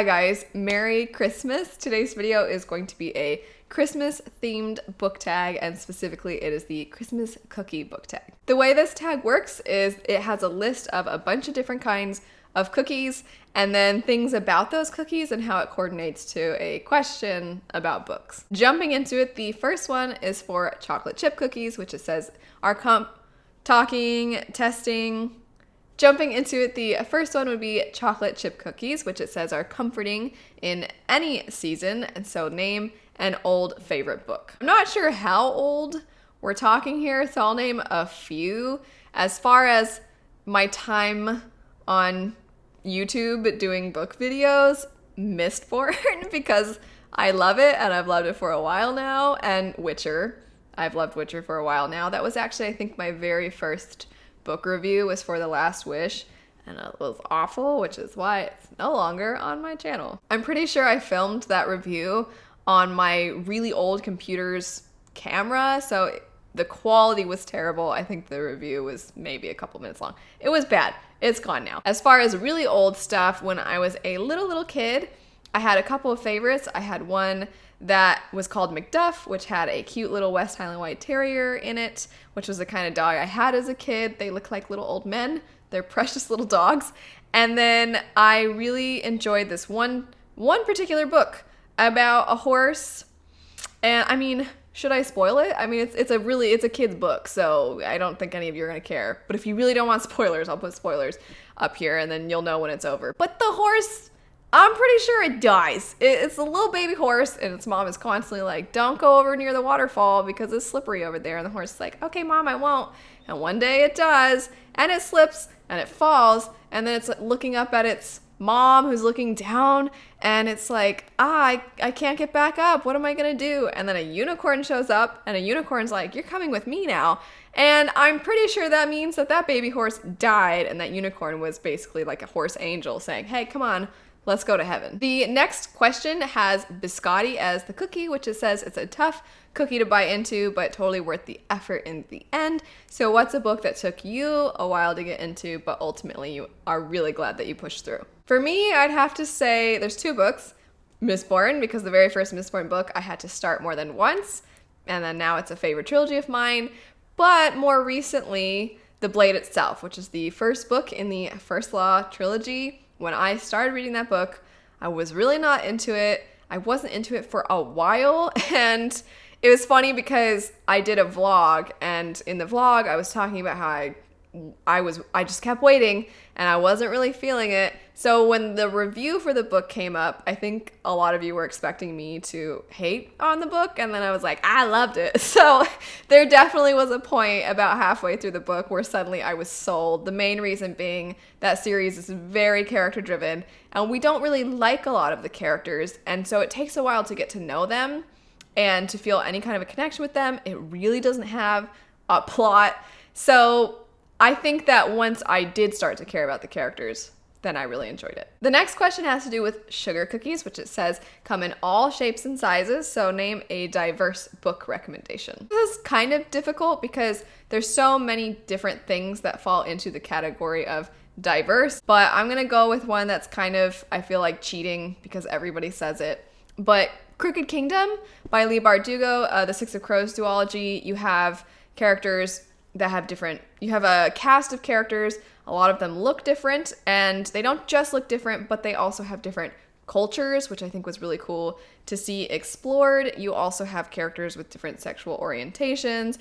Hi guys, Merry Christmas. Today's video is going to be a Christmas themed book tag, and specifically it is the Christmas cookie book tag. The way this tag works is it has a list of a bunch of different kinds of cookies and then things about those cookies and how it coordinates to a question about books. Jumping into it, the first one is for chocolate chip cookies, which it says are testing. Jumping into it, the first one would be chocolate chip cookies, which it says are comforting in any season, and so name an old favorite book. I'm not sure how old we're talking here, so I'll name a few. As far as my time on YouTube doing book videos, Mistborn, because I love it and I've loved it for a while now, and Witcher. I've loved Witcher for a while now. That was actually, I think, my very first book review was for The Last Wish, and it was awful, which is why it's no longer on my channel. I'm pretty sure I filmed that review on my really old computer's camera, so the quality was terrible. I think the review was maybe a couple minutes long. It was bad. It's gone now. As far as really old stuff, when I was a little kid, I had a couple of favorites. I had one that was called Macduff, which had a cute little West Highland White Terrier in it, which was the kind of dog I had as a kid. They look like little old men. They're precious little dogs. And then I really enjoyed this one particular book about a horse. And I mean, should I spoil it? I mean, it's a kid's book, so I don't think any of you are gonna care. But if you really don't want spoilers, I'll put spoilers up here and then you'll know when it's over. But the horse, I'm pretty sure it dies. It's a little baby horse, and its mom is constantly like, don't go over near the waterfall because it's slippery over there. And the horse is like, okay, mom, I won't. And one day it does, and it slips, and it falls, and then it's looking up at its mom who's looking down, and it's like, I can't get back up. What am I gonna do? And then a unicorn shows up, and a unicorn's like, you're coming with me now. And I'm pretty sure that means that baby horse died, and that unicorn was basically like a horse angel saying, hey, come on, let's go to heaven. The next question has biscotti as the cookie, which it says it's a tough cookie to bite into, but totally worth the effort in the end. So what's a book that took you a while to get into, but ultimately you are really glad that you pushed through? For me, I'd have to say there's two books. Mistborn, because the very first Mistborn book I had to start more than once, and then now it's a favorite trilogy of mine. But more recently, The Blade itself, which is the first book in the First Law trilogy. When I started reading that book, I was really not into it. I wasn't into it for a while, and it was funny because I did a vlog, and in the vlog I was talking about how I just kept waiting and I wasn't really feeling it. So when the review for the book came up, I think a lot of you were expecting me to hate on the book, and then I was like, I loved it. So there definitely was a point about halfway through the book where suddenly I was sold. The main reason being that series is very character driven, and we don't really like a lot of the characters, and so it takes a while to get to know them and to feel any kind of a connection with them. It really doesn't have a plot. So I think that once I did start to care about the characters, then I really enjoyed it. The next question has to do with sugar cookies, which it says come in all shapes and sizes, so name a diverse book recommendation. This is kind of difficult because there's so many different things that fall into the category of diverse, but I'm gonna go with one that's kind of, I feel like, cheating because everybody says it. But Crooked Kingdom by Leigh Bardugo, the Six of Crows duology, you have characters that have you have a cast of characters. A lot of them look different, and they don't just look different, but they also have different cultures, which I think was really cool to see explored. You also have characters with different sexual orientations,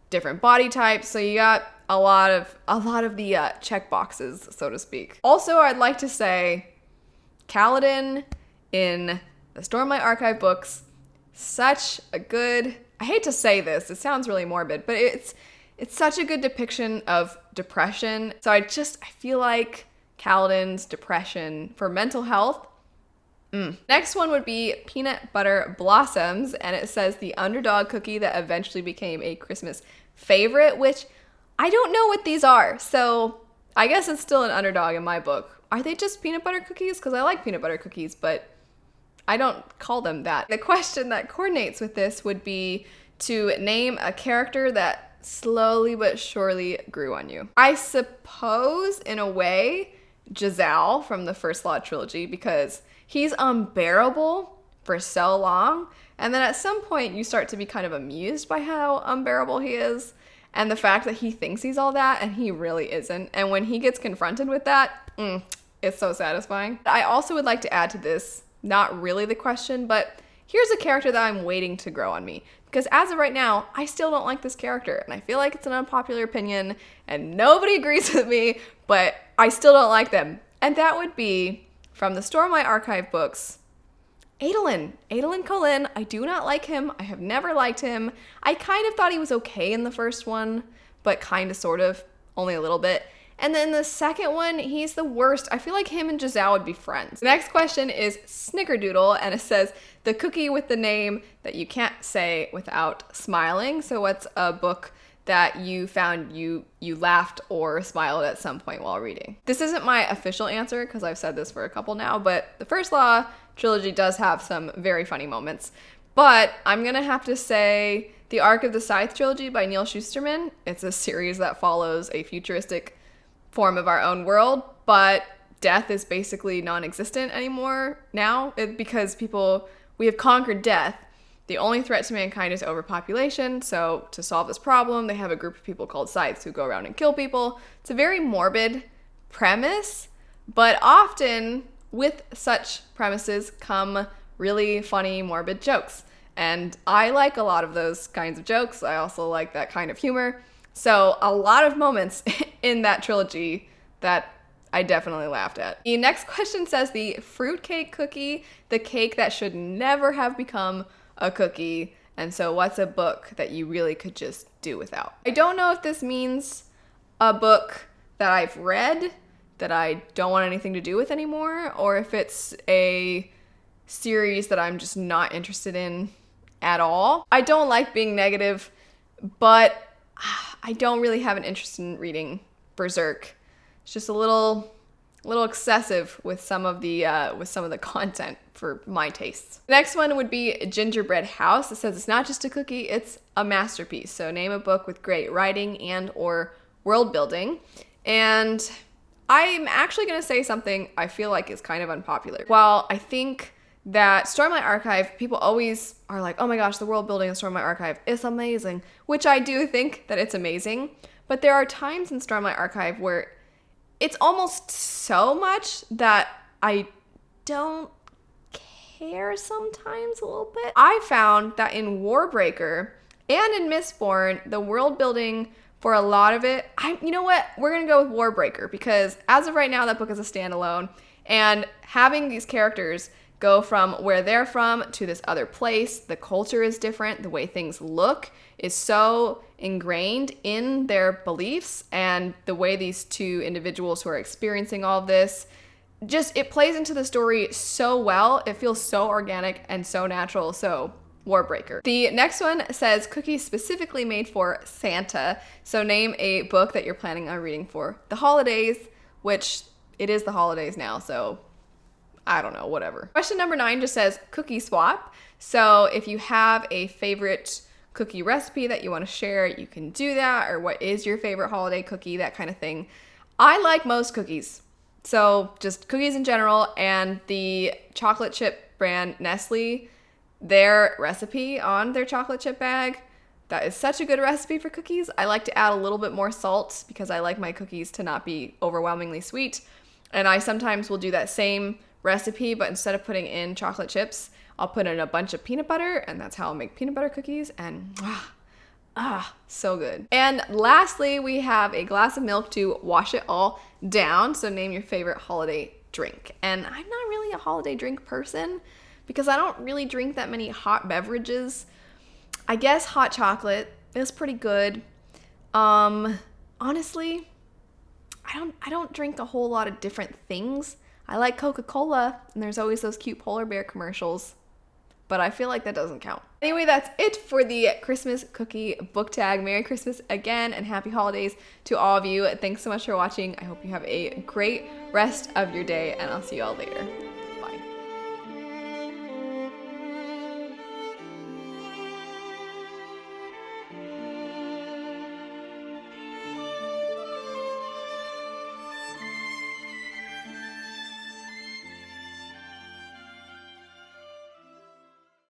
different body types, so you got a lot of the check boxes, so to speak. Also, I'd like to say Kaladin in the Stormlight Archive books, such a good, I hate to say this, it sounds really morbid, but it's such a good depiction of depression. So I feel like Kaladin's depression for mental health. Next one would be Peanut Butter Blossoms, and it says the underdog cookie that eventually became a Christmas favorite, which I don't know what these are. So I guess it's still an underdog in my book. Are they just peanut butter cookies? Because I like peanut butter cookies, but I don't call them that. The question that coordinates with this would be to name a character that slowly but surely grew on you. I suppose, in a way, Giselle from the First Law trilogy, because He's unbearable for so long, and then at some point you start to be kind of amused by how unbearable he is, and the fact that he thinks he's all that and he really isn't. And when he gets confronted with that, it's so satisfying. I also would like to add to this, not really the question, but here's a character that I'm waiting to grow on me. Because as of right now, I still don't like this character. And I feel like it's an unpopular opinion and nobody agrees with me, but I still don't like them. And that would be, from the Store My Archive books, Adolin Cullen. I do not like him. I have never liked him. I kind of thought he was okay in the first one, but kind of, sort of, only a little bit. And then the second one, he's the worst. I feel like him and Giselle would be friends. The next question is Snickerdoodle, and it says, the cookie with the name that you can't say without smiling. So what's a book that you found you laughed or smiled at some point while reading? This isn't my official answer because I've said this for a couple now, but the First Law trilogy does have some very funny moments. But I'm gonna have to say The Arc of the Scythe trilogy by Neil Shusterman. It's a series that follows a futuristic form of our own world, but death is basically non-existent anymore now because we have conquered death. The only threat to mankind is overpopulation, so to solve this problem, they have a group of people called Scythes who go around and kill people. It's a very morbid premise, but often with such premises come really funny, morbid jokes. And I like a lot of those kinds of jokes. I also like that kind of humor. So a lot of moments in that trilogy that I definitely laughed at. The next question says the fruitcake cookie, the cake that should never have become a cookie. And so what's a book that you really could just do without? I don't know if this means a book that I've read that I don't want anything to do with anymore, or if it's a series that I'm just not interested in at all. I don't like being negative, but I don't really have an interest in reading Berserk. It's just a little excessive with some of the content for my tastes. The next one would be Gingerbread House. It says it's not just a cookie, it's a masterpiece. So name a book with great writing and or world building. And I'm actually gonna say something I feel like is kind of unpopular. While I think that Store My Archive, people always are like, oh my gosh, the world building in Store My Archive is amazing, which I do think that it's amazing. But there are times in Store My Archive where it's almost so much that I don't care sometimes a little bit. I found that in Warbreaker and in Mistborn, the world building for a lot of it, you know what? We're gonna go with Warbreaker because as of right now, that book is a standalone, and having these characters go from where they're from to this other place, the culture is different, the way things look is so ingrained in their beliefs, and the way these two individuals who are experiencing all of this, just it plays into the story so well. It feels so organic and so natural. So Warbreaker. The next one says cookies specifically made for Santa. So name a book that you're planning on reading for the holidays, which it is the holidays now, so I don't know, whatever. Question number 9 just says cookie swap. So if you have a favorite cookie recipe that you want to share, you can do that, or what is your favorite holiday cookie, that kind of thing. I like most cookies. So just cookies in general, and the chocolate chip brand Nestle, their recipe on their chocolate chip bag, that is such a good recipe for cookies. I like to add a little bit more salt because I like my cookies to not be overwhelmingly sweet. And I sometimes will do that same recipe, but instead of putting in chocolate chips, I'll put in a bunch of peanut butter, and that's how I'll make peanut butter cookies, and so good. And lastly, we have a glass of milk to wash it all down. So name your favorite holiday drink. And I'm not really a holiday drink person because I don't really drink that many hot beverages. I guess hot chocolate is pretty good. Honestly, I don't drink a whole lot of different things. I like Coca-Cola, and there's always those cute polar bear commercials, but I feel like that doesn't count. Anyway, that's it for the Christmas cookie book tag. Merry Christmas again, and happy holidays to all of you. Thanks so much for watching. I hope you have a great rest of your day, and I'll see you all later.